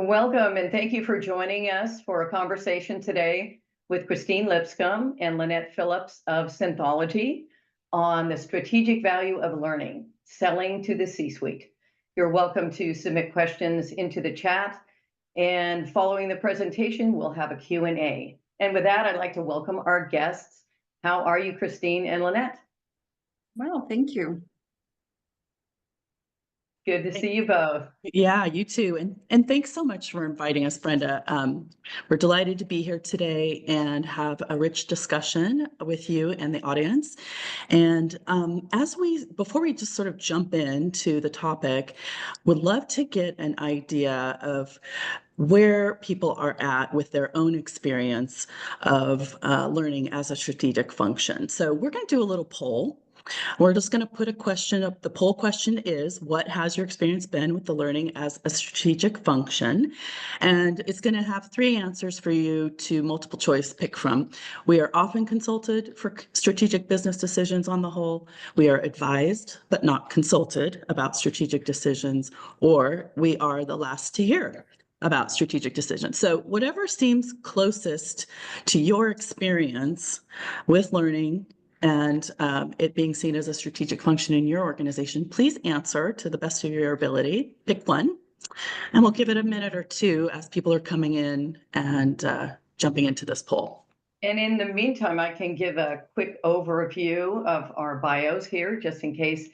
Welcome, and thank you for joining us for a conversation today with Christine Lipscomb and Lynette Phillips of Synthology on the strategic value of learning, selling to the C-suite. You're welcome to submit questions into the chat, and following the presentation, we'll have a Q&A. And with that, I'd like to welcome our guests. How are you, Christine and Lynette? Well, thank you. Good to see you both. Yeah, you too. And thanks so much for inviting us, Brenda. We're delighted to be here today and have a rich discussion with you and the audience. And before we just sort of jump into the topic, would love to get an idea of where people are at with their own experience of learning as a strategic function. So we're going to do a little poll. We're just going to put a question up. The poll question is, what has your experience been with the learning as a strategic function? And it's going to have 3 answers for you to multiple choice pick from. We are often consulted for strategic business decisions on the whole. We are advised, but not consulted about strategic decisions, or we are the last to hear about strategic decisions. So whatever seems closest to your experience with learning and it being seen as a strategic function in your organization, please answer to the best of your ability. Pick one, and we'll give it a minute or two as people are coming in and jumping into this poll. And in the meantime, I can give a quick overview of our bios here, just in case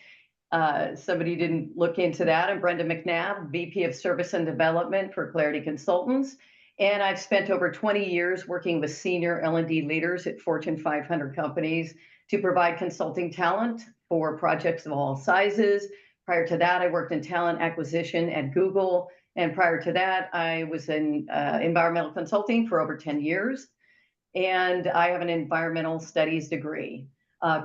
somebody didn't look into that. I'm Brenda McNabb, VP of Service and Development for Clarity Consultants. And I've spent over 20 years working with senior L&D leaders at Fortune 500 companies to provide consulting talent for projects of all sizes. Prior to that, I worked in talent acquisition at Google. And prior to that, I was in environmental consulting for over 10 years. And I have an environmental studies degree.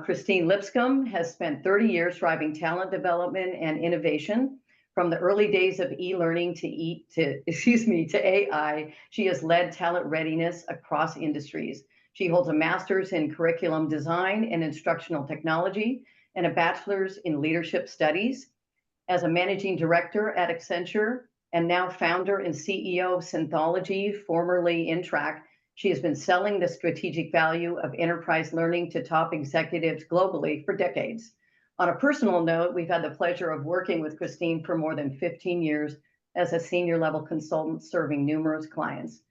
Christine Lipscomb has spent 30 years driving talent development and innovation. From the early days of e-learning to AI, she has led talent readiness across industries. She holds a master's in curriculum design and instructional technology and a bachelor's in leadership studies. As a managing director at Accenture and now founder and CEO of Synthology, formerly Intrack, she has been selling the strategic value of enterprise learning to top executives globally for decades. On a personal note, we've had the pleasure of working with Christine for more than 15 years as a senior level consultant serving numerous clients.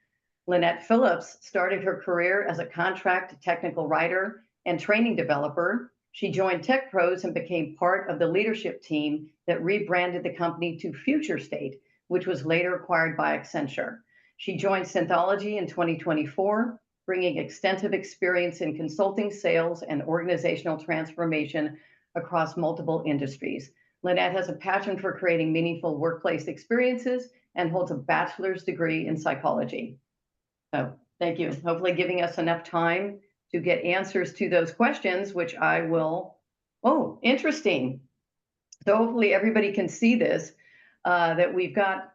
Lynette Phillips started her career as a contract technical writer and training developer. She joined Tech Pros and became part of the leadership team that rebranded the company to Future State, which was later acquired by Accenture. She joined Synthology in 2024, bringing extensive experience in consulting, sales, and organizational transformation across multiple industries. Lynette has a passion for creating meaningful workplace experiences and holds a bachelor's degree in psychology. So thank you. Hopefully giving us enough time to get answers to those questions, which I will. Oh, interesting. So hopefully everybody can see this, that we've got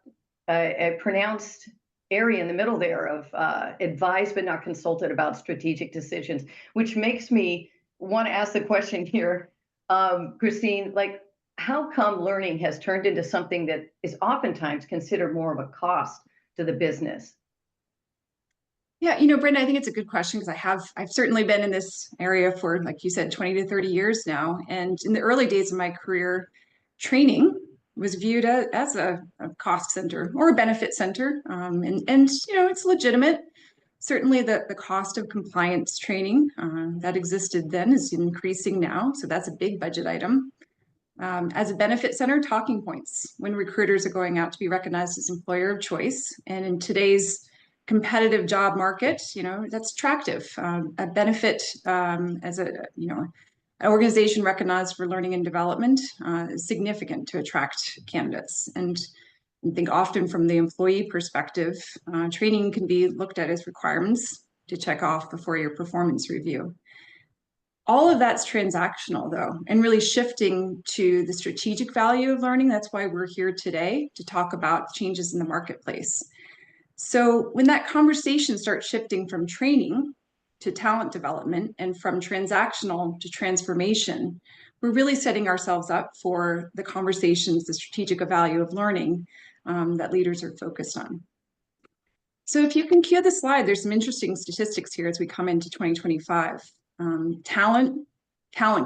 a pronounced area in the middle there of advised but not consulted about strategic decisions, which makes me want to ask the question here, Christine, like, how come learning has turned into something that is oftentimes considered more of a cost to the business? Yeah, Brenda, I think it's a good question because I've certainly been in this area for, like you said, 20 to 30 years now. And in the early days of my career, training was viewed as a cost center or a benefit center. And it's legitimate. Certainly the cost of compliance training that existed then is increasing now. So that's a big budget item. As a benefit center, talking points when recruiters are going out to be recognized as employer of choice. And in today's competitive job market, that's attractive. A benefit as an organization recognized for learning and development is significant to attract candidates. And I think often from the employee perspective, training can be looked at as requirements to check off before your performance review. All of that's transactional, though, and really shifting to the strategic value of learning. That's why we're here today, to talk about changes in the marketplace. So when that conversation starts shifting from training to talent development and from transactional to transformation, we're really setting ourselves up for the conversations, the strategic value of learning, that leaders are focused on. So if you can cue the slide, there's some interesting statistics here as we come into 2025. Talent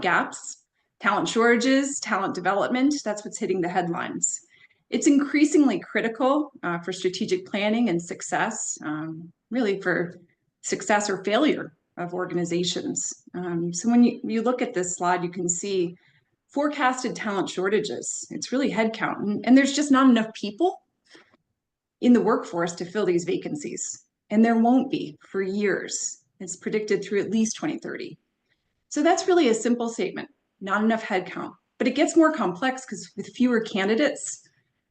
gaps, talent shortages, talent development, that's what's hitting the headlines. It's increasingly critical for strategic planning and success, really for success or failure of organizations. So when you look at this slide, you can see forecasted talent shortages. It's really headcount, and there's just not enough people in the workforce to fill these vacancies. And there won't be for years. It's predicted through at least 2030. So that's really a simple statement, not enough headcount. But it gets more complex because with fewer candidates,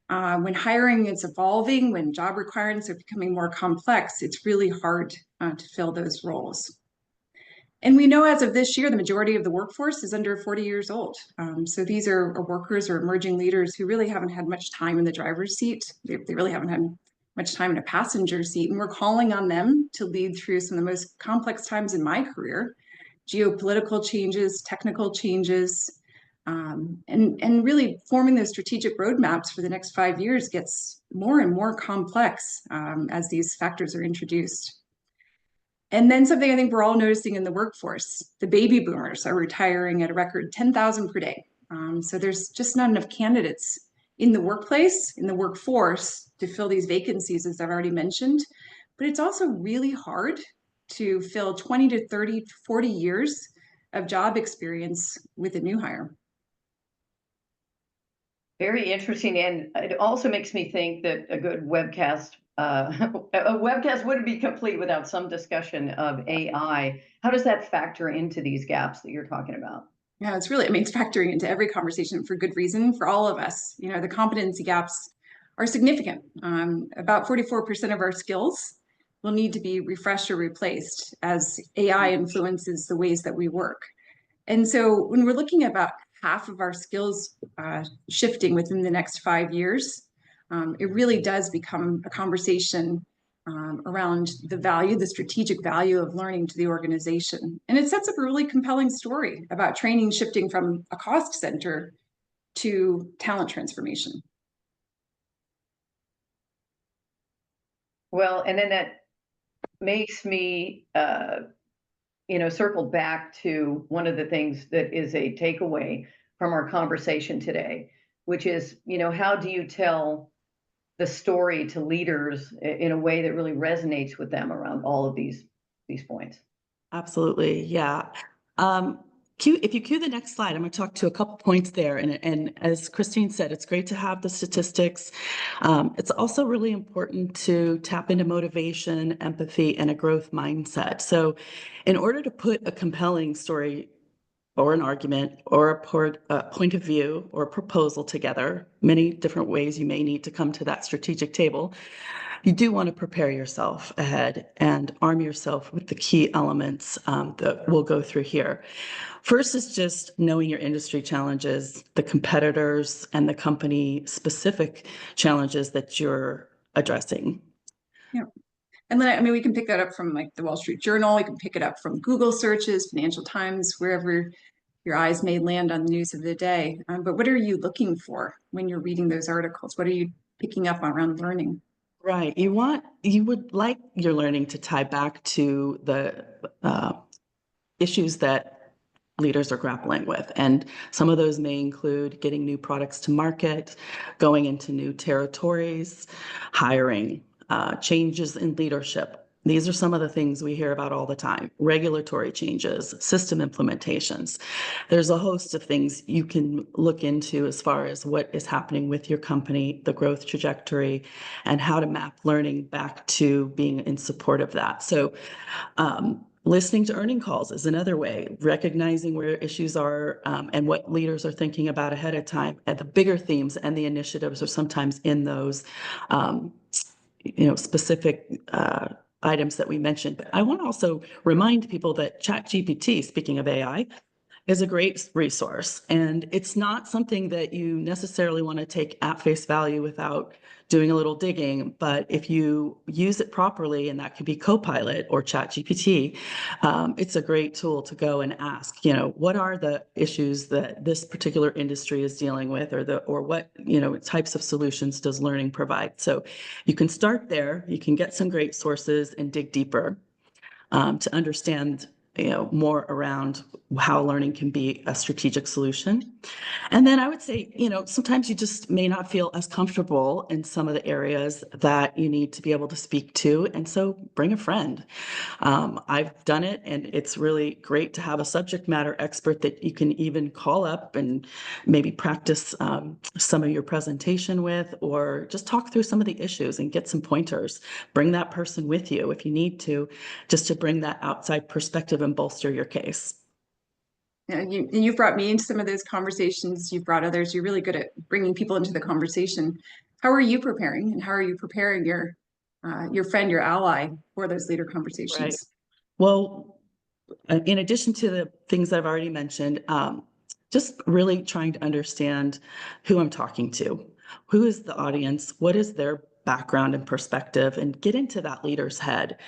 when hiring is evolving, when job requirements are becoming more complex, it's really hard to fill those roles. And we know as of this year, the majority of the workforce is under 40 years old. So these are workers or emerging leaders who really haven't had much time in the driver's seat. They really haven't had much time in a passenger seat. And we're calling on them to lead through some of the most complex times in my career, geopolitical changes, technical changes, and really forming those strategic roadmaps for the next 5 years gets more and more complex as these factors are introduced. And then something I think we're all noticing in the workforce, the baby boomers are retiring at a record 10,000 per day. So there's just not enough candidates in the workplace, in the workforce to fill these vacancies, as I've already mentioned. But it's also really hard to fill 20 to 30 to 40 years of job experience with a new hire. Very interesting, and it also makes me think that a good webcast, a webcast wouldn't be complete without some discussion of AI. How does that factor into these gaps that you're talking about? Yeah, it's really, I mean, it's factoring into every conversation for good reason for all of us. You know, the competency gaps are significant. About 44% of our skills will need to be refreshed or replaced as AI influences the ways that we work. And so when we're looking at about half of our skills shifting within the next 5 years, it really does become a conversation around the value, the strategic value of learning to the organization. And it sets up a really compelling story about training shifting from a cost center to talent transformation. Well, and then that makes me, circle back to one of the things that is a takeaway from our conversation today, which is, how do you tell the story to leaders in a way that really resonates with them around all of these points? Absolutely, yeah. If you cue the next slide, I'm going to talk to a couple points there. And as Christine said, it's great to have the statistics. It's also really important to tap into motivation, empathy, and a growth mindset. So in order to put a compelling story or an argument or a point of view or a proposal together, many different ways you may need to come to that strategic table, you do want to prepare yourself ahead and arm yourself with the key elements that we'll go through here. First is just knowing your industry challenges, the competitors, and the company-specific challenges that you're addressing. Yeah. And then, I mean, we can pick that up from like the Wall Street Journal. We can pick it up from Google searches, Financial Times, wherever your eyes may land on the news of the day. But what are you looking for when you're reading those articles? What are you picking up around learning? Right. You would like your learning to tie back to the issues that leaders are grappling with. And some of those may include getting new products to market, going into new territories, hiring, changes in leadership. These are some of the things we hear about all the time. Regulatory changes, system implementations. There's a host of things you can look into as far as what is happening with your company, the growth trajectory, and how to map learning back to being in support of that. So listening to earning calls is another way, recognizing where issues are and what leaders are thinking about ahead of time. And the bigger themes and the initiatives are sometimes in those specific items that we mentioned. But I want to also remind people that ChatGPT, speaking of AI, is a great resource. And it's not something that you necessarily want to take at face value without doing a little digging. But if you use it properly, and that could be Copilot or ChatGPT, it's a great tool to go and ask, what are the issues that this particular industry is dealing with, or what, types of solutions does learning provide? So you can start there, you can get some great sources and dig deeper to understand more around how learning can be a strategic solution. And then I would say, sometimes you just may not feel as comfortable in some of the areas that you need to be able to speak to. And so bring a friend. I've done it, and it's really great to have a subject matter expert that you can even call up and maybe practice some of your presentation with, or just talk through some of the issues and get some pointers. Bring that person with you if you need to, just to bring that outside perspective and bolster your case. Yeah, you've brought me into some of those conversations. You've brought others. You're really good at bringing people into the conversation. How are you preparing, and how are you preparing your friend, your ally, for those leader conversations? Right. Well, in addition to the things I've already mentioned, just really trying to understand who I'm talking to, who is the audience, what is their background and perspective, and get into that leader's head.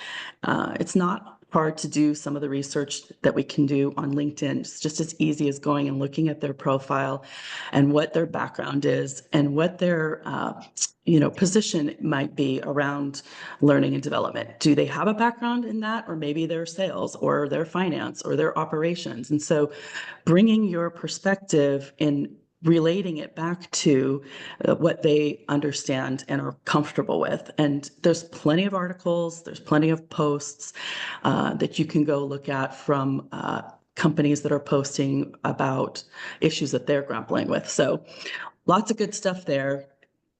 It's not hard to do some of the research that we can do on LinkedIn. It's just as easy as going and looking at their profile and what their background is and what their position might be around learning and development. Do they have a background in that, or maybe their sales or their finance or their operations? And so bringing your perspective in relating it back to what they understand and are comfortable with. And there's plenty of articles, there's plenty of posts that you can go look at from companies that are posting about issues that they're grappling with. So lots of good stuff there.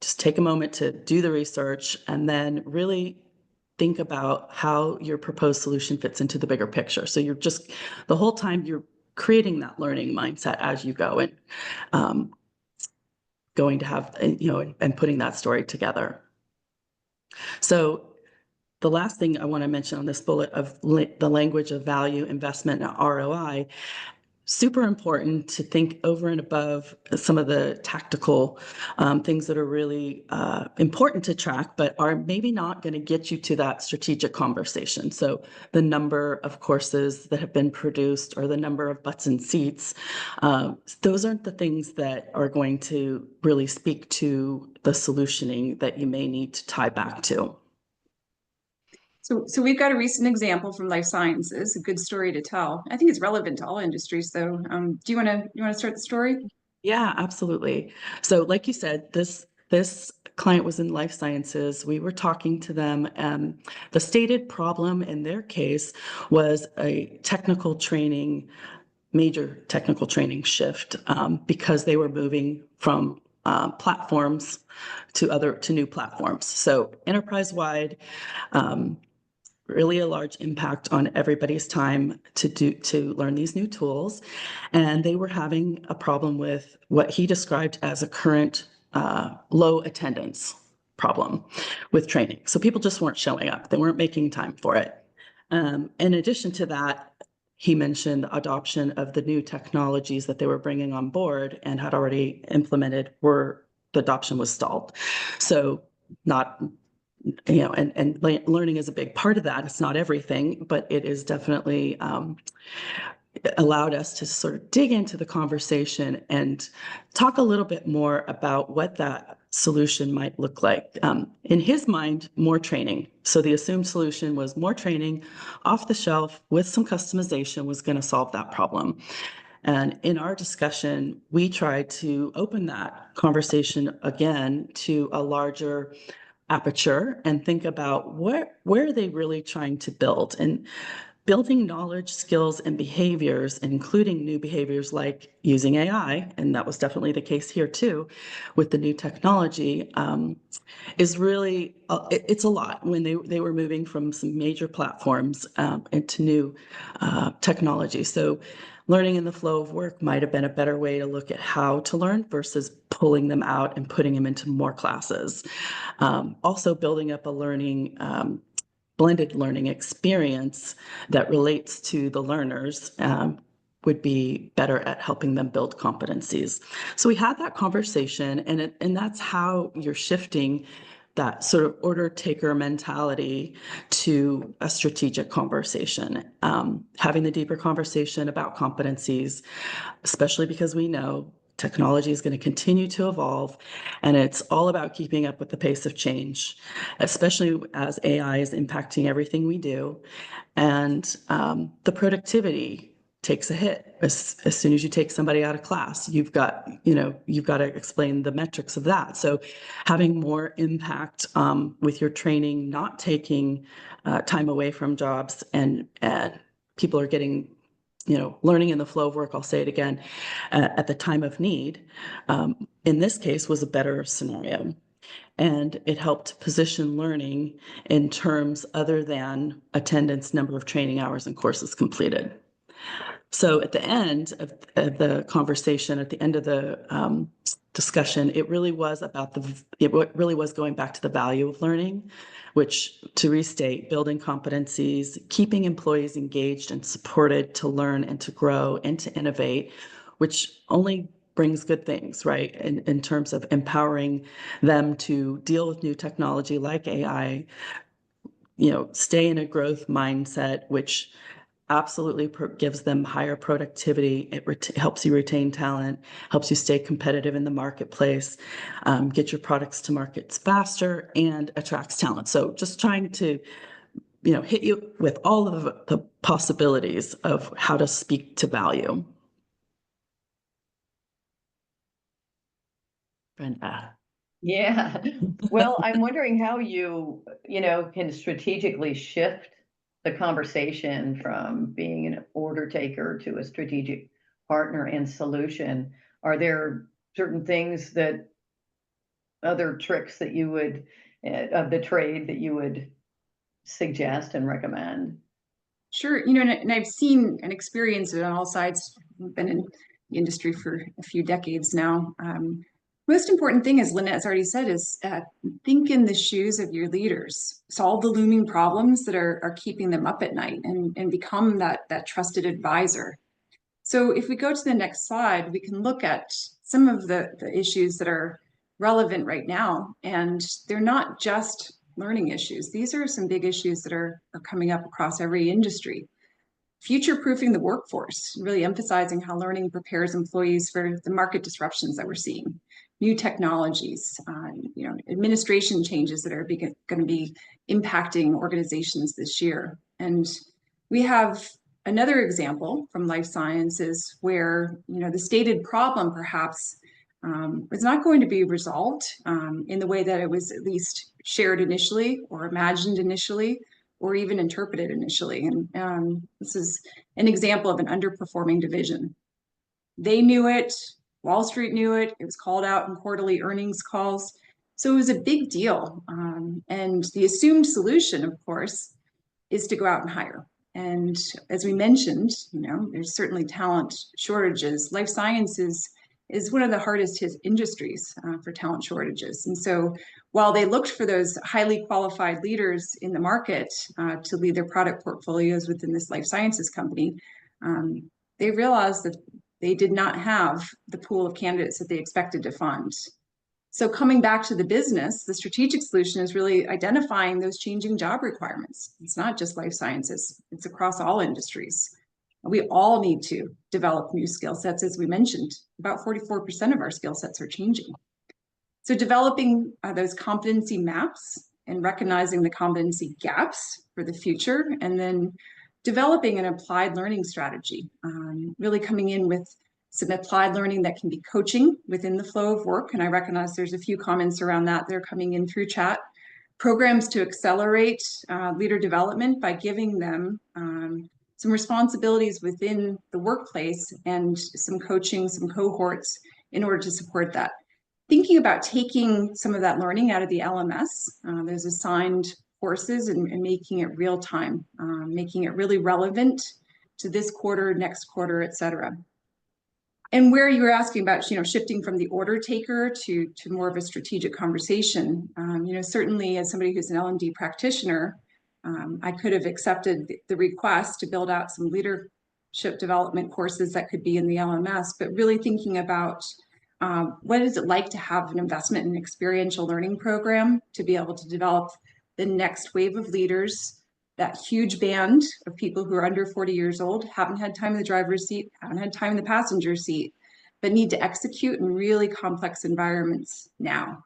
Just take a moment to do the research and then really think about how your proposed solution fits into the bigger picture. So you're just, the whole time you're creating that learning mindset as you go, and going to have, and putting that story together. So the last thing I want to mention on this bullet of the language of value, investment, and ROI, super important to think over and above some of the tactical things that are really important to track, but are maybe not going to get you to that strategic conversation. So the number of courses that have been produced, or the number of butts and seats, those aren't the things that are going to really speak to the solutioning that you may need to tie back to. So we've got a recent example from life sciences, a good story to tell. I think it's relevant to all industries, though. Do you want to start the story? Yeah, absolutely. So like you said, this client was in life sciences. We were talking to them, and the stated problem in their case was a major technical training shift, because they were moving from platforms to new platforms. So enterprise-wide, really a large impact on everybody's time to learn these new tools. And they were having a problem with what he described as a current low attendance problem with training. So people just weren't showing up. They weren't making time for it. In addition to that, he mentioned the adoption of the new technologies that they were bringing on board and had already implemented, where the adoption was stalled. So not and learning is a big part of that. It's not everything, but it is definitely allowed us to sort of dig into the conversation and talk a little bit more about what that solution might look like. In his mind, more training. So the assumed solution was more training off the shelf with some customization was going to solve that problem. And in our discussion, we tried to open that conversation again to a larger aperture and think about where are they really trying to build, and building knowledge, skills, and behaviors, including new behaviors like using AI, and that was definitely the case here too, with the new technology, is really, it's a lot when they were moving from some major platforms into new technology. So learning in the flow of work might have been a better way to look at how to learn versus pulling them out and putting them into more classes. Also building up a learning, blended learning experience that relates to the learners, would be better at helping them build competencies. So we had that conversation, and that's how you're shifting that sort of order taker mentality to a strategic conversation, having the deeper conversation about competencies, especially because we know technology is going to continue to evolve, and it's all about keeping up with the pace of change, especially as AI is impacting everything we do. And the productivity takes a hit as soon as you take somebody out of class. You've got to explain the metrics of that. So having more impact with your training, not taking time away from jobs, and people are getting learning in the flow of work, I'll say it again, at the time of need, in this case was a better scenario. And it helped position learning in terms other than attendance, number of training hours, and courses completed. So at the end of the conversation, at the end of the discussion, it really was going back to the value of learning, which, to restate, building competencies, keeping employees engaged and supported to learn and to grow and to innovate, which only brings good things, right? In terms of empowering them to deal with new technology like AI, stay in a growth mindset, which absolutely gives them higher productivity. It helps you retain talent, helps you stay competitive in the marketplace, get your products to markets faster, and attracts talent. So just trying to, hit you with all of the possibilities of how to speak to value. Brenda. Yeah. Well, I'm wondering how you can strategically shift the conversation from being an order taker to a strategic partner and solution. Are there certain things other tricks that you would, of the trade, that you would suggest and recommend? Sure, and I've seen and experienced it on all sides. I've been in the industry for a few decades now. Most important thing, as Lynette has already said, is think in the shoes of your leaders. Solve the looming problems that are keeping them up at night, and become that trusted advisor. So if we go to the next slide, we can look at some of the issues that are relevant right now, and they're not just learning issues. These are some big issues that are coming up across every industry. Future-proofing the workforce, really emphasizing how learning prepares employees for the market disruptions that we're seeing, new technologies, administration changes that are going to be impacting organizations this year. And we have another example from life sciences where the stated problem perhaps is not going to be resolved in the way that it was at least shared initially or imagined initially or even interpreted initially. And this is an example of an underperforming division. They knew it, Wall Street knew it, it was called out in quarterly earnings calls. So it was a big deal. And the assumed solution, of course, is to go out and hire. And as we mentioned, there's certainly talent shortages. Life sciences is one of the hardest hit industries for talent shortages. And so while they looked for those highly qualified leaders in the market to lead their product portfolios within this life sciences company, they realized that they did not have the pool of candidates that they expected to fund. So coming back to the business, the strategic solution is really identifying those changing job requirements. It's not just life sciences, it's across all industries. We all need to develop new skill sets. As we mentioned, about 44% of our skill sets are changing. So developing those competency maps and recognizing the competency gaps for the future, and then developing an applied learning strategy, really coming in with some applied learning that can be coaching within the flow of work. And I recognize there's a few comments around that. They're coming in through chat. Programs to accelerate leader development by giving them some responsibilities within the workplace and some coaching, some cohorts in order to support that. Thinking about taking some of that learning out of the LMS, there's assigned courses and making it real time, making it really relevant to this quarter, next quarter, et cetera. And where you were asking about, shifting from the order taker to more of a strategic conversation, certainly as somebody who's an L&D practitioner, I could have accepted the request to build out some leader leadership development courses that could be in the LMS, but really thinking about what is it like to have an investment in an experiential learning program to be able to develop the next wave of leaders, that huge band of people who are under 40 years old, haven't had time in the driver's seat, haven't had time in the passenger seat, but need to execute in really complex environments now.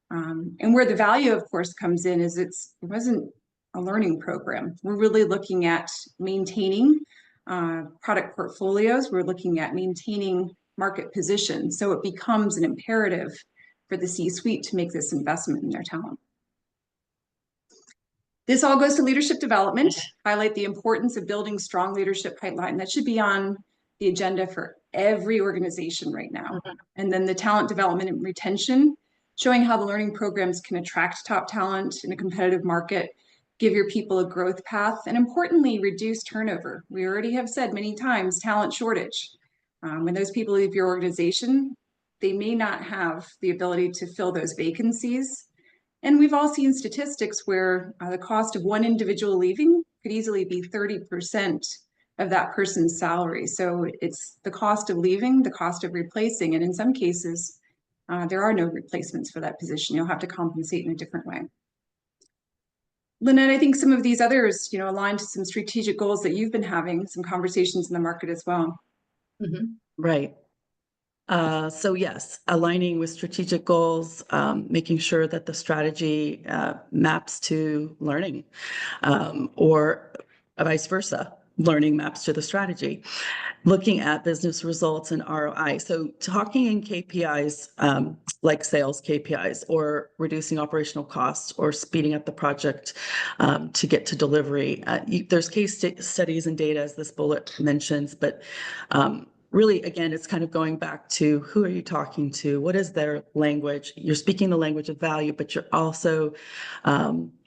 And where the value, of course, comes in is it wasn't a learning program. We're really looking at maintaining product portfolios. We're looking at maintaining market position. So it becomes an imperative for the C-suite to make this investment in their talent. This all goes to leadership development, highlight the importance of building strong leadership pipeline. That should be on the agenda for every organization right now. And then the talent development and retention, showing how the learning programs can attract top talent in a competitive market, give your people a growth path, and importantly, reduce turnover. We already have said many times, talent shortage. When those people leave your organization, they may not have the ability to fill those vacancies. And we've all seen statistics where the cost of one individual leaving could easily be 30% of that person's salary. So it's the cost of leaving, the cost of replacing, and in some cases, there are no replacements for that position. You'll have to compensate in a different way. Lynette, I think some of these others, align to some strategic goals that you've been having, some conversations in the market as well. Right. So yes, aligning with strategic goals, making sure that the strategy maps to learning, or vice versa, learning maps to the strategy. Looking at business results and ROI. So talking in KPIs, like sales KPIs, or reducing operational costs, or speeding up the project to get to delivery. There's case studies and data, as this bullet mentions, but really, again, it's kind of going back to who are you talking to? What is their language? You're speaking the language of value, but you're also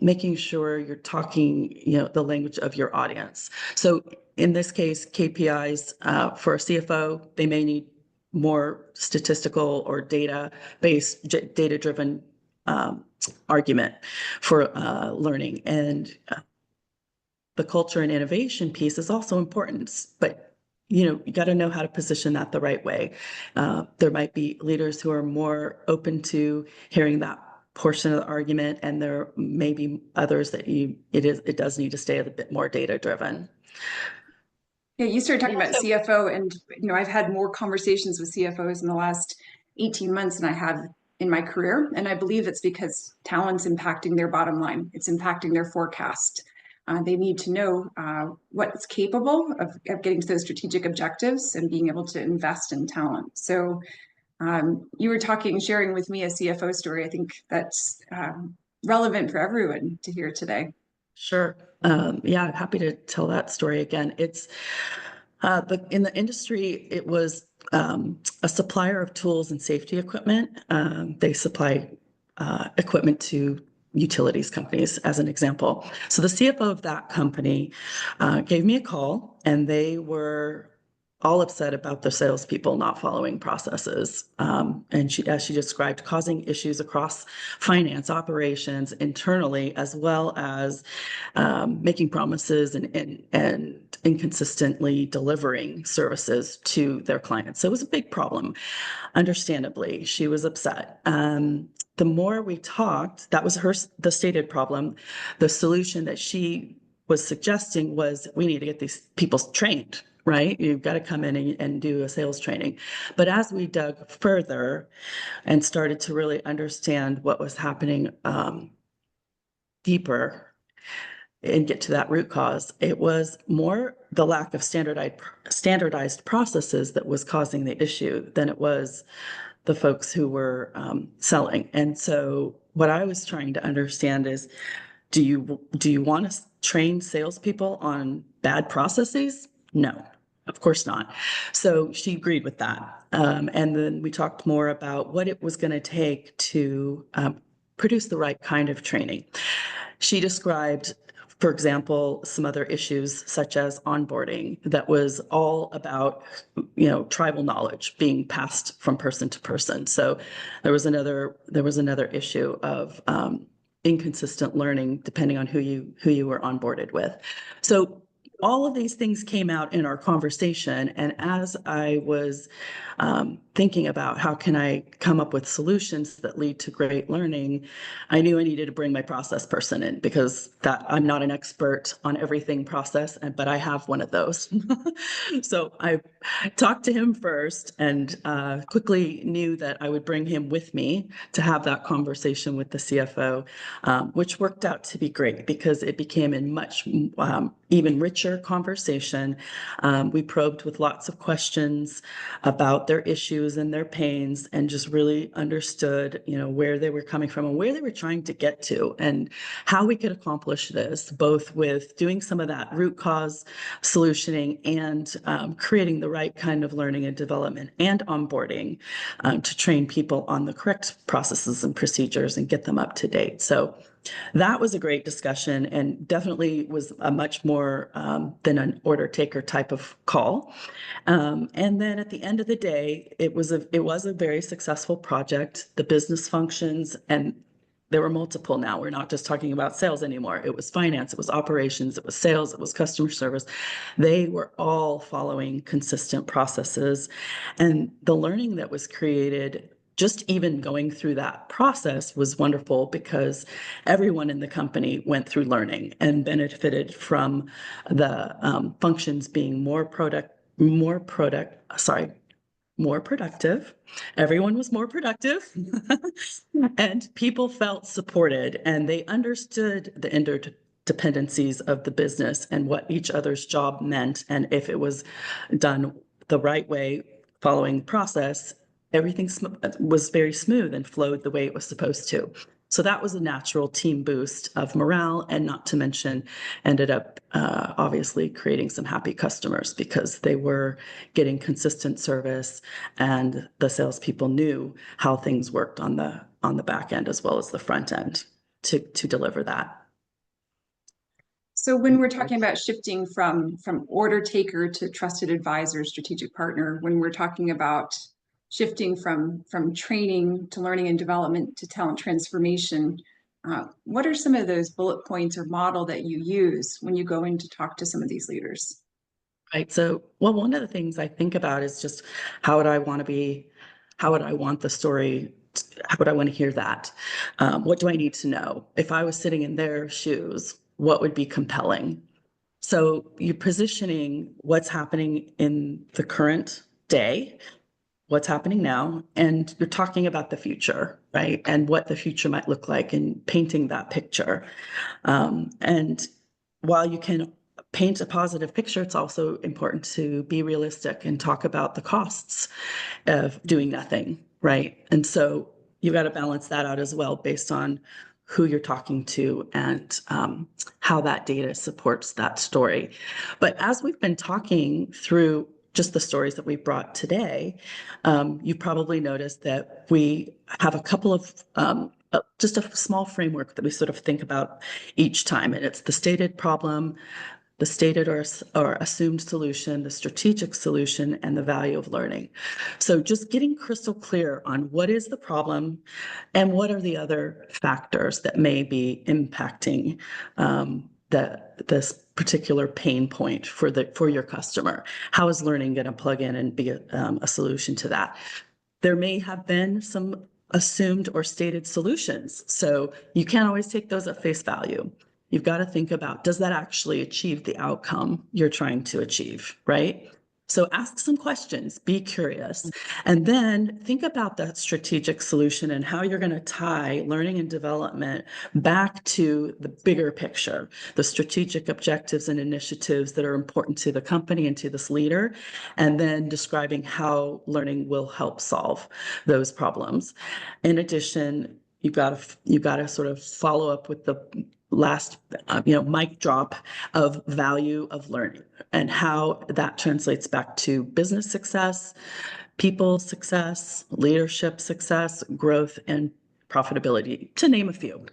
making sure you're talking, the language of your audience. So in this case, KPIs for a CFO, they may need more statistical or data-based, data-driven argument for learning. And the culture and innovation piece is also important, but you got to know how to position that the right way. There might be leaders who are more open to hearing that portion of the argument, and there may be others that it does need to stay a bit more data driven. Yeah, you started talking about CFO, and I've had more conversations with CFOs in the last 18 months than I have in my career, and I believe it's because talent's impacting their bottom line. It's impacting their forecast. They need to know what's capable of getting to those strategic objectives and being able to invest in talent. So you were sharing with me a CFO story. I think that's relevant for everyone to hear today. Sure. Yeah, I'm happy to tell that story again. It's in the industry, it was a supplier of tools and safety equipment. They supply equipment to utilities companies, as an example. So the CFO of that company gave me a call, and they were all upset about the salespeople not following processes. And as she described, causing issues across finance, operations, internally, as well as making promises and inconsistently delivering services to their clients. So it was a big problem. Understandably, she was upset. The more we talked, that was the stated problem. The solution that she was suggesting was, we need to get these people trained, right? You've got to come in and do a sales training. But as we dug further and started to really understand what was happening deeper and get to that root cause, it was more the lack of standardized processes that was causing the issue than it was the folks who were selling. And so what I was trying to understand is, do you want to train salespeople on bad processes? No, of course not. So she agreed with that. And then we talked more about what it was going to take to produce the right kind of training. She described, for example, some other issues such as onboarding that was all about, tribal knowledge being passed from person to person. So there was another issue of inconsistent learning depending on who you were onboarded with. So all of these things came out in our conversation. And as I was thinking about how can I come up with solutions that lead to great learning, I knew I needed to bring my process person in because that I'm not an expert on everything process, but I have one of those. So I talked to him first and quickly knew that I would bring him with me to have that conversation with the CFO, which worked out to be great because it became a much even richer conversation. We probed with lots of questions about their issues and their pains and just really understood, where they were coming from and where they were trying to get to and how we could accomplish this, both with doing some of that root cause solutioning and creating the right kind of learning and development and onboarding to train people on the correct processes and procedures and get them up to date. So that was a great discussion and definitely was a much more than an order taker type of call. And then at the end of the day, it was a very successful project. The business functions, and there were multiple now. We're not just talking about sales anymore. It was finance, it was operations, it was sales, it was customer service. They were all following consistent processes. And the learning that was created just even going through that process was wonderful because everyone in the company went through learning and benefited from the functions being more productive. Everyone was more productive and people felt supported and they understood the interdependencies of the business and what each other's job meant. And if it was done the right way, following process, everything was very smooth and flowed the way it was supposed to. So that was a natural team boost of morale, and not to mention ended up obviously creating some happy customers because they were getting consistent service and the salespeople knew how things worked on the back end as well as the front end to deliver that. So when we're talking about shifting from order taker to trusted advisor, strategic partner, when we're talking about shifting from training to learning and development to talent transformation, what are some of those bullet points or model that you use when you go in to talk to some of these leaders? Right. So, well, one of the things I think about is just how would I want to be, how would I want the story, how would I want to hear that? What do I need to know? If I was sitting in their shoes, what would be compelling? So you're positioning what's happening in the current day, what's happening now, and you're talking about the future, right? And what the future might look like and painting that picture. And while you can paint a positive picture, it's also important to be realistic and talk about the costs of doing nothing, right? And so you've got to balance that out as well based on who you're talking to and how that data supports that story. But as we've been talking through just the stories that we brought today, you probably noticed that we have a couple of just a small framework that we sort of think about each time. And it's the stated problem, the stated or assumed solution, the strategic solution, and the value of learning. So just getting crystal clear on what is the problem and what are the other factors that may be impacting this particular pain point for your customer. How is learning going to plug in and be a solution to that? There may have been some assumed or stated solutions. So you can't always take those at face value. You've got to think about, does that actually achieve the outcome you're trying to achieve, right? So ask some questions, be curious, and then think about that strategic solution and how you're going to tie learning and development back to the bigger picture, the strategic objectives and initiatives that are important to the company and to this leader, and then describing how learning will help solve those problems. In addition, you've got to sort of follow up with the last mic drop of value of learning and how that translates back to business success, people success, leadership success, growth, and profitability, to name a few.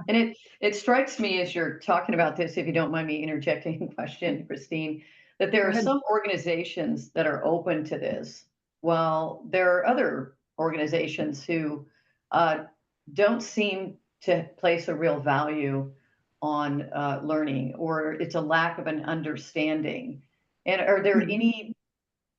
And it strikes me as you're talking about this, if you don't mind me interjecting a question, Christine, that there are some organizations that are open to this, while there are other organizations who don't seem to place a real value on learning, or it's a lack of an understanding? And are there any,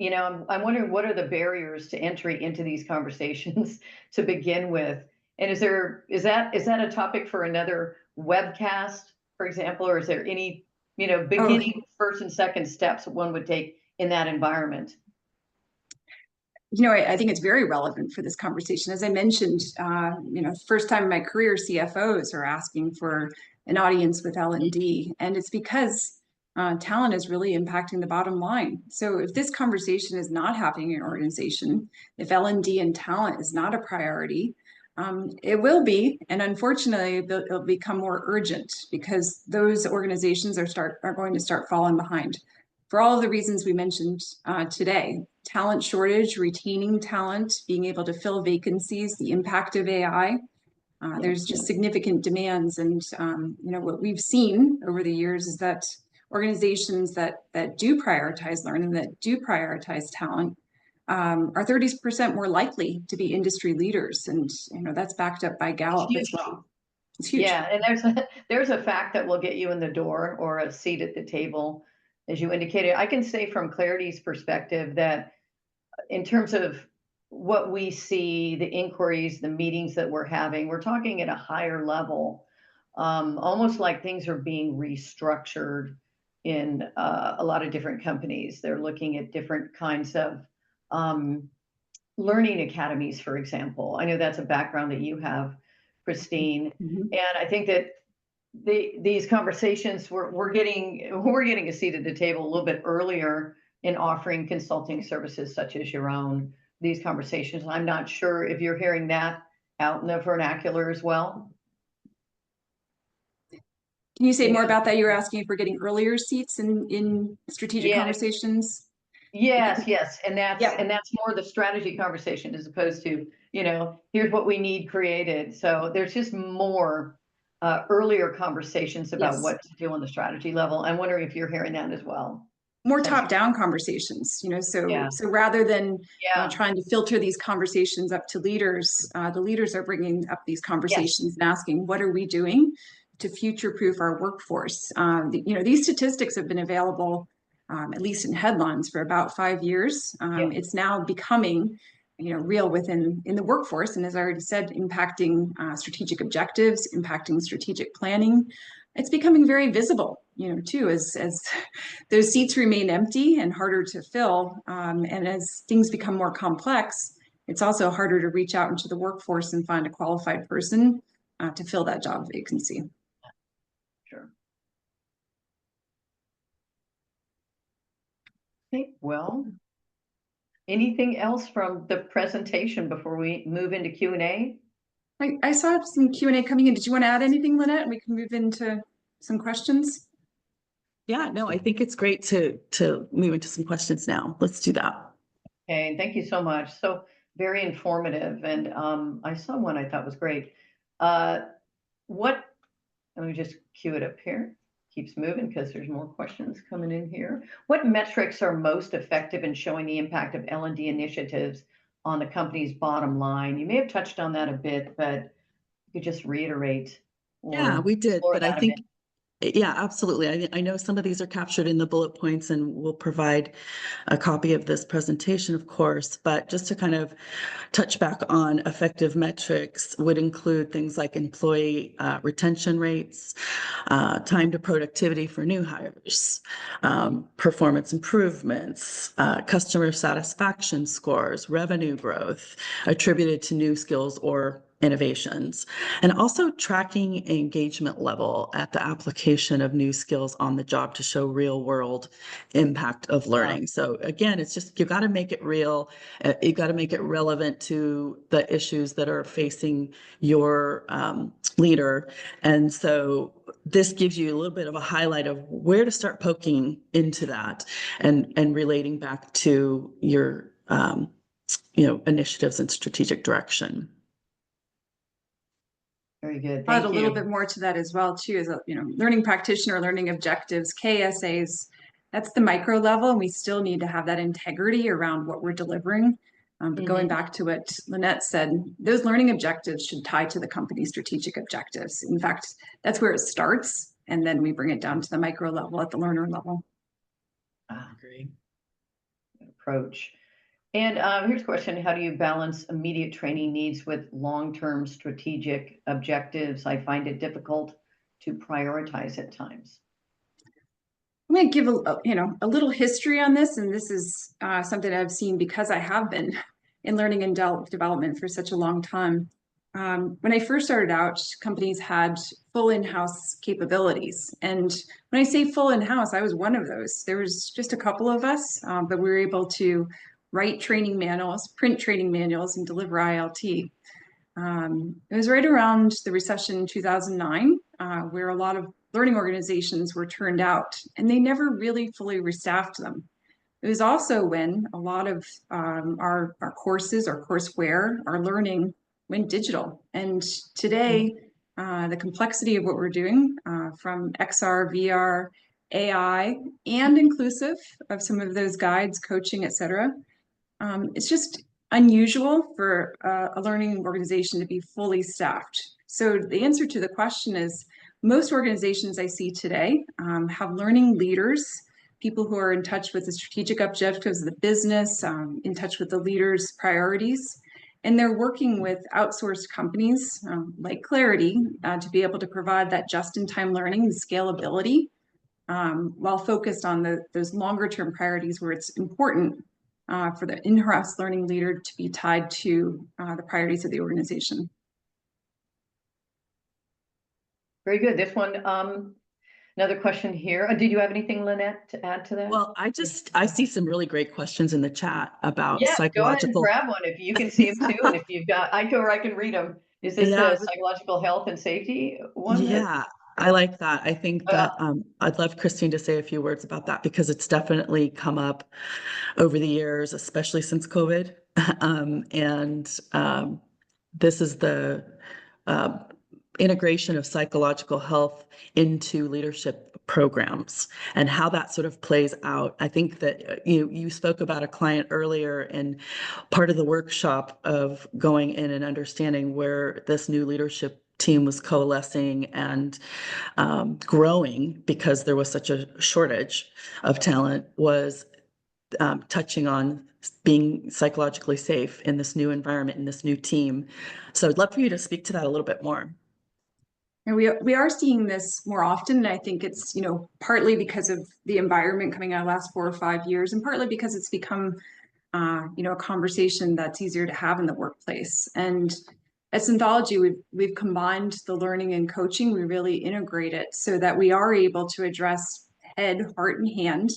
I'm wondering, what are the barriers to entry into these conversations to begin with? And is that a topic for another webcast, for example, or is there any, Oh, beginning first and second steps one would take in that environment? I think it's very relevant for this conversation. As I mentioned, first time in my career, CFOs are asking for an audience with L&D, and it's because talent is really impacting the bottom line. So if this conversation is not happening in an organization, if L&D and talent is not a priority, it will be, and unfortunately, it'll become more urgent because those organizations are going to start falling behind for all of the reasons we mentioned today. Talent shortage, retaining talent, being able to fill vacancies, the impact of AI. There's just significant demands. And what we've seen over the years is that organizations that do prioritize learning, that do prioritize talent, are 30% more likely to be industry leaders. And that's backed up by It's Gallup as huge. well. It's huge. Yeah, and there's a fact that will get you in the door or a seat at the table, as you indicated. I can say from Clarity's perspective that in terms of what we see, the inquiries, the meetings that we're having, we're talking at a higher level, almost like things are being restructured in a lot of different companies. They're looking at different kinds of um, learning academies, for example. I know that's a background that you have, Christine, Mhm. and I think that these conversations we're getting a seat at the table a little bit earlier in offering consulting services such as your own. These conversations, I'm not sure if you're hearing that out in the vernacular as well. Can you say You more know, about that? You were asking if we're getting earlier seats in strategic yeah, conversations. yes, yes, and that's Yeah. and that's more the strategy conversation as opposed to, here's what we need created. So there's just more earlier conversations about Yes. what to do on the strategy level. I'm wondering if you're hearing that as well. More Since top-down conversations, so yeah, rather than yeah, trying to filter these conversations up to leaders, the leaders are bringing up these yes, conversations and asking, what are we doing to future-proof our workforce? These statistics have been available, at least in headlines, for about 5 years. yeah. It's now becoming real within in the workforce, and as I already said, impacting strategic objectives, impacting strategic planning. It's becoming very visible, too, as those seats remain empty and harder to fill. And as things become more complex, it's also harder to reach out into the workforce and find a qualified person to fill that job vacancy. Sure. Okay, well, anything else from the presentation before we move into Q&A? I saw some Q&A coming in. Did you want to add anything, Lynette? We can move into some questions. Yeah, no, I think it's great to move into some questions now. Let's do that. Okay, thank you so much. So very informative, and I saw one I thought was great. Uh, what? Let me just cue it up here. Keeps moving because there's more questions coming in here. What metrics are most effective in showing the impact of L&D initiatives on the company's bottom line? You may have touched on that a bit, but you could just reiterate Yeah, or we did, explore but I that a bit. think yeah, absolutely. I know some of these are captured in the bullet points, and we'll provide a copy of this presentation, of course, but just to kind of touch back on effective metrics would include things like employee retention rates, time to productivity for new hires, performance improvements, customer satisfaction scores, revenue growth attributed to new skills or innovations, and also tracking engagement level at the application of new skills on the job to show real world impact of learning. So again, it's just, you got to make it real. You got to make it relevant to the issues that are facing your leader. And so this gives you a little bit of a highlight of where to start poking into that and relating back to your initiatives and strategic direction. Very good. Add a Thank little you. bit more to that as well, too, as learning practitioner, learning objectives, KSAs. That's the micro level, and we still need to have that integrity around what we're delivering. But going back to what Lynette said, those learning objectives should tie to the company's strategic objectives. In fact, that's where it starts. And then we bring it down to the micro level at the learner level. I agree. Approach. And here's a question. How do you balance immediate training needs with long-term strategic objectives? I find it difficult to prioritize at times. I'm going to give a little history on this, and this is something I've seen because I have been in learning and development for such a long time. When I first started out, companies had full in-house capabilities, and when I say full in-house, I was one of those. There was just a couple of us, but we were able to write training manuals, print training manuals, and deliver ILT. It was right around the recession in 2009, where a lot of learning organizations were turned out, and they never really fully restaffed them. It was also when a lot of our courses, our courseware, our learning went digital. And today, the complexity of what we're doing from XR, VR, AI, and inclusive of some of those guides, coaching, et cetera, it's just unusual for a learning organization to be fully staffed. So the answer to the question is, most organizations I see today have learning leaders, people who are in touch with the strategic objectives of the business, in touch with the leaders' priorities, and they're working with outsourced companies like Clarity to be able to provide that just-in-time learning and scalability while focused on those longer-term priorities where it's important for the in-house learning leader to be tied to the priorities of the organization. Very good. This one, another question here. Did you have anything, Lynette, to add to that? Well, I see some really great questions in the chat about Yeah, go ahead and psychological. grab one if you can see them too, and if you've got, I can read them. Is this Yeah, the psychological health and safety one? yeah, I like that. I think that I'd love Christine to say a few words about that because it's definitely come up over the years, especially since COVID. This is the integration of psychological health into leadership programs and how that sort of plays out. I think that you spoke about a client earlier, and part of the workshop of going in and understanding where this new leadership team was coalescing and growing because there was such a shortage of talent was touching on being psychologically safe in this new environment, in this new team. So I'd love for you to speak to that a little bit more. And we are seeing this more often, and I think it's partly because of the environment coming out of the last 4 or 5 years, and partly because it's become a conversation that's easier to have in the workplace. And at Synthology, we've combined the learning and coaching. We really integrate it so that we are able to address head, heart, and hand.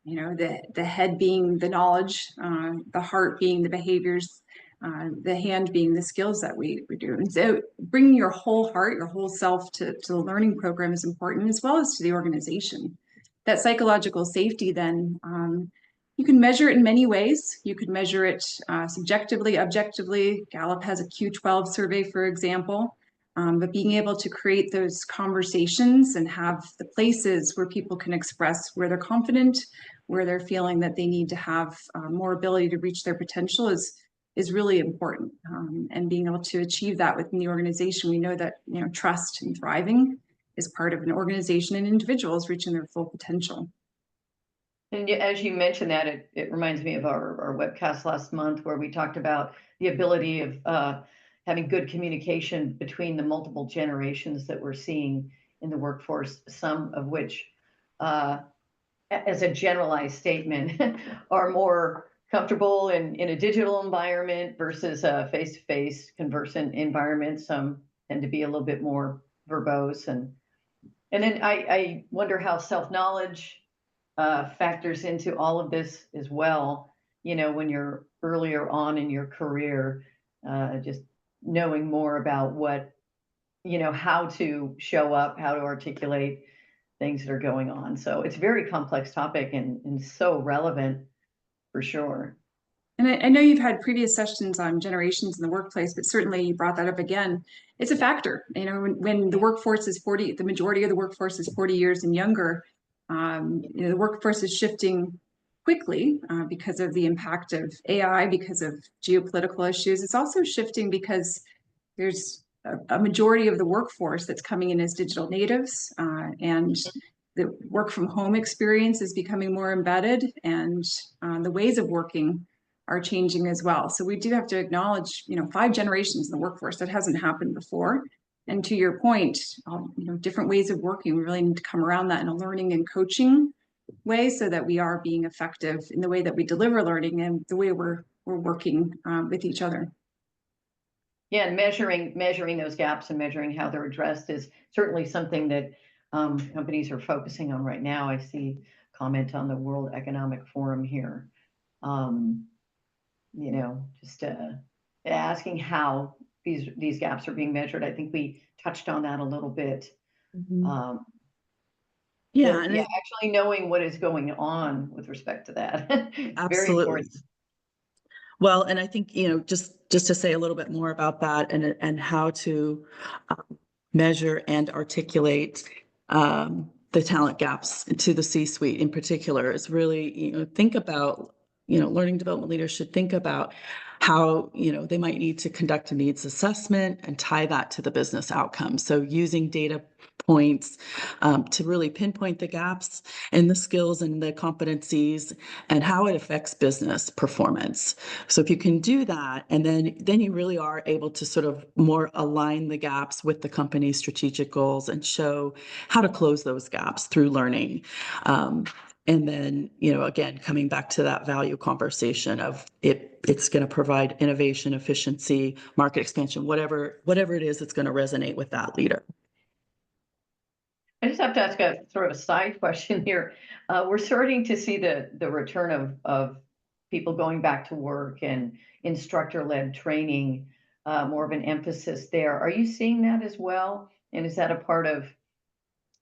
The head being the knowledge, the heart being the behaviors, the hand being the skills that we do. And so bringing your whole heart, your whole self to the learning program is important, as well as to the organization. That psychological safety then, you can measure it in many ways. You could measure it subjectively, objectively. Gallup has a Q12 survey, for example. But being able to create those conversations and have the places where people can express where they're confident, where they're feeling that they need to have more ability to reach their potential is really important. And being able to achieve that within the organization, we know that trust and thriving is part of an organization and individuals reaching their full potential. And as you mentioned that, it reminds me of our webcast last month where we talked about the ability of having good communication between the multiple generations that we're seeing in the workforce, some of which, as a generalized statement, are more comfortable in a digital environment versus a face-to-face conversant environment. Some tend to be a little bit more verbose. And then I wonder how self-knowledge factors into all of this as well. When you're earlier on in your career, just knowing more about what, how to show up, how to articulate things that are going on. So it's a very complex topic and so relevant for sure. And I know you've had previous sessions on generations in the workplace, but certainly you brought that up again. It's a factor. When the workforce is 40, the majority of the workforce is 40 years and younger, the workforce is shifting quickly because of the impact of AI, because of geopolitical issues. It's also shifting because there's a majority of the workforce that's coming in as digital natives, and the work from home experience is becoming more embedded, and the ways of working are changing as well. So we do have to acknowledge, 5 generations in the workforce. That hasn't happened before. And to your point, different ways of working, we really need to come around that in a learning and coaching way so that we are being effective in the way that we deliver learning and the way we're working with each other. Yeah, and measuring those gaps and measuring how they're addressed is certainly something that companies are focusing on right now. I see comment on the World Economic Forum here. Just asking how these gaps are being measured. I think we touched on that a little bit. Yeah, actually knowing what is going on with respect to that. Very absolutely. important. Well, and I think, just to say a little bit more about that and how to measure and articulate the talent gaps to the C-suite in particular is really, think about, learning development leaders should think about how, they might need to conduct a needs assessment and tie that to the business outcome. So using data points to really pinpoint the gaps in the skills and the competencies and how it affects business performance. So if you can do that, and then you really are able to sort of more align the gaps with the company's strategic goals and show how to close those gaps through learning. And then, again, coming back to that value conversation of it's going to provide innovation, efficiency, market expansion, whatever it is, it's going to resonate with that leader. I just have to ask a sort of a side question here. We're starting to see the return of people going back to work and instructor-led training, more of an emphasis there. Are you seeing that as well? And is that a part of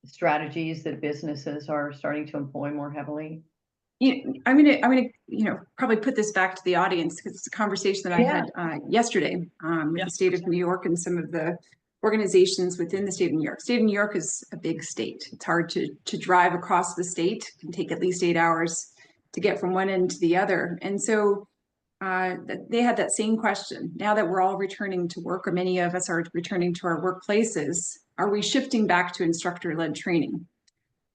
strategies that businesses are starting to employ more heavily? I'm gonna probably put this back to the audience because it's a conversation that I had yesterday with the state of New York and some of the organizations within the state of New York. State of New York is a big state. It's hard to drive across the state. It can take at least 8 hours to get from one end to the other. And so they had that same question. Now that we're all returning to work, or many of us are returning to our workplaces, are we shifting back to instructor-led training?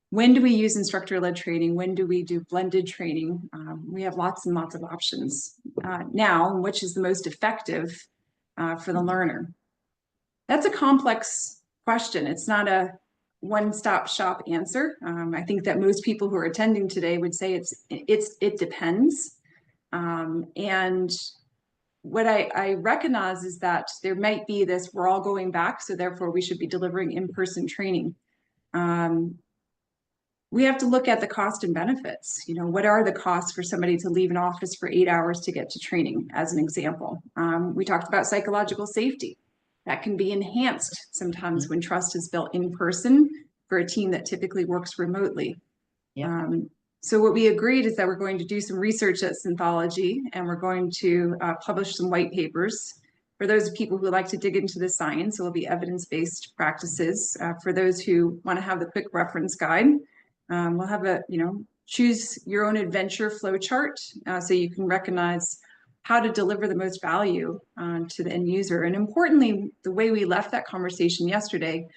When do we use instructor-led training? When do we do blended training? We have lots and lots of options now, which is the most effective for the learner. That's a complex question. It's not a one-stop shop answer. I think that most people who are attending today would say it depends. And what I recognize is that there might be this, we're all going back, so therefore we should be delivering in-person training. We have to look at the cost and benefits. What are the costs for somebody to leave an office for 8 hours to get to training, as an example? We talked about psychological safety. That can be enhanced sometimes when trust is built in person for a team that typically works remotely. So what we agreed is that we're going to do some research at Synthology, and we're going to publish some white papers. For those people who like to dig into the science, it will be evidence-based practices. For those who want to have the quick reference guide, we'll have a, choose your own adventure flow chart so you can recognize how to deliver the most value to the end user. And importantly, the way we left that conversation yesterday,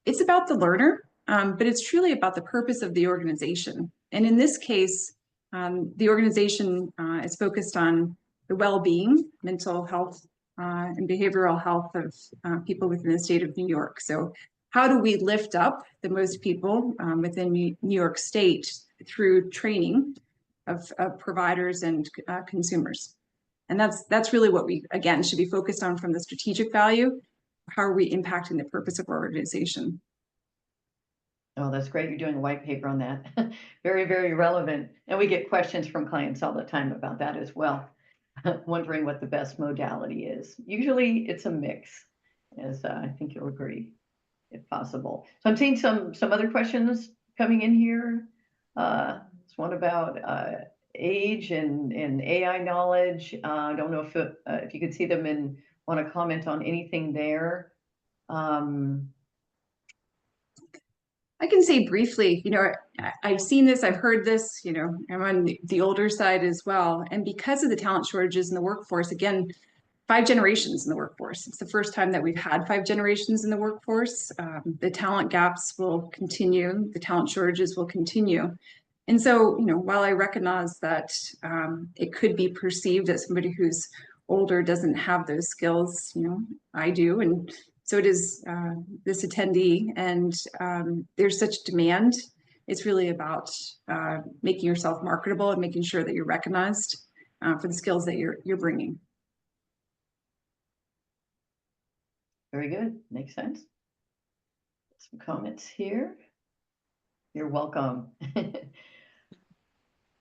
it's about the learner, but it's truly about the purpose of the organization. And in this case, the organization is focused on the well-being, mental health, and behavioral health of people within the state of New York. So how do we lift up the most people within New York State through training of providers and consumers? And that's really what we, again, should be focused on from the strategic value. How are we impacting the purpose of our organization? Oh, that's great. You're doing a white paper on that. Very, very relevant. And we get questions from clients all the time about that as well, wondering what the best modality is. Usually it's a mix, as I think you'll agree, if possible. So I'm seeing some other questions coming in here. There's one about age and AI knowledge. I don't know if you could see them and want to comment on anything there. I can say briefly, I've seen this, I've heard this, I'm on the older side as well. And because of the talent shortages in the workforce, again, 5 generations in the workforce. It's the first time that we've had 5 generations in the workforce. The talent gaps will continue, the talent shortages will continue. And so, while I recognize that it could be perceived that somebody who's older doesn't have those skills, I do. And so it is this attendee, and there's such demand. It's really about making yourself marketable and making sure that you're recognized for the skills that you're bringing. Very good. Makes sense. Some comments here. You're welcome.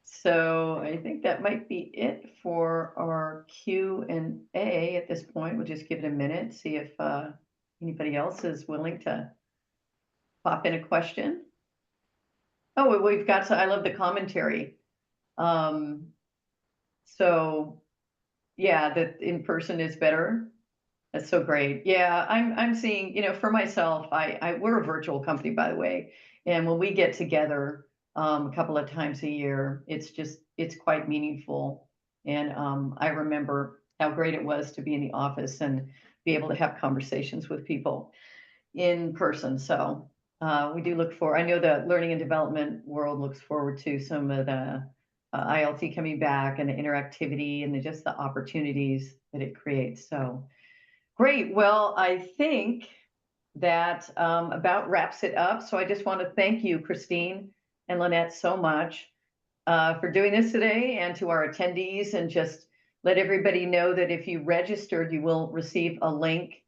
So I think that might be it for our Q&A at this point. We'll just give it a minute, see if anybody else is willing to pop in a question. Oh, we've got, I love the commentary. So yeah, that in person is better. That's so great. Yeah, I'm seeing, for myself, we're a virtual company, by the way. And when we get together a couple of times a year, it's quite meaningful. And I remember how great it was to be in the office and be able to have conversations with people in person. So we do look for, I know the learning and development world looks forward to some of the ILT coming back and the interactivity and just the opportunities that it creates. So great. Well, I think that about wraps it up. So I just want to thank you, Christine and Lynette, so much for doing this today, and to our attendees, and just let everybody know that if you registered, you will receive a link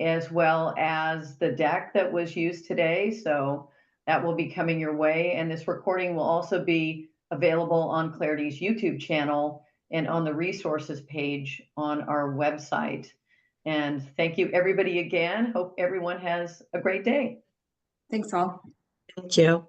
as well as the deck that was used today. So that will be coming your way. And this recording will also be available on Clarity's YouTube channel and on the resources page on our website. And thank you, everybody, again. Hope everyone has a great day. Thanks all. Thank you.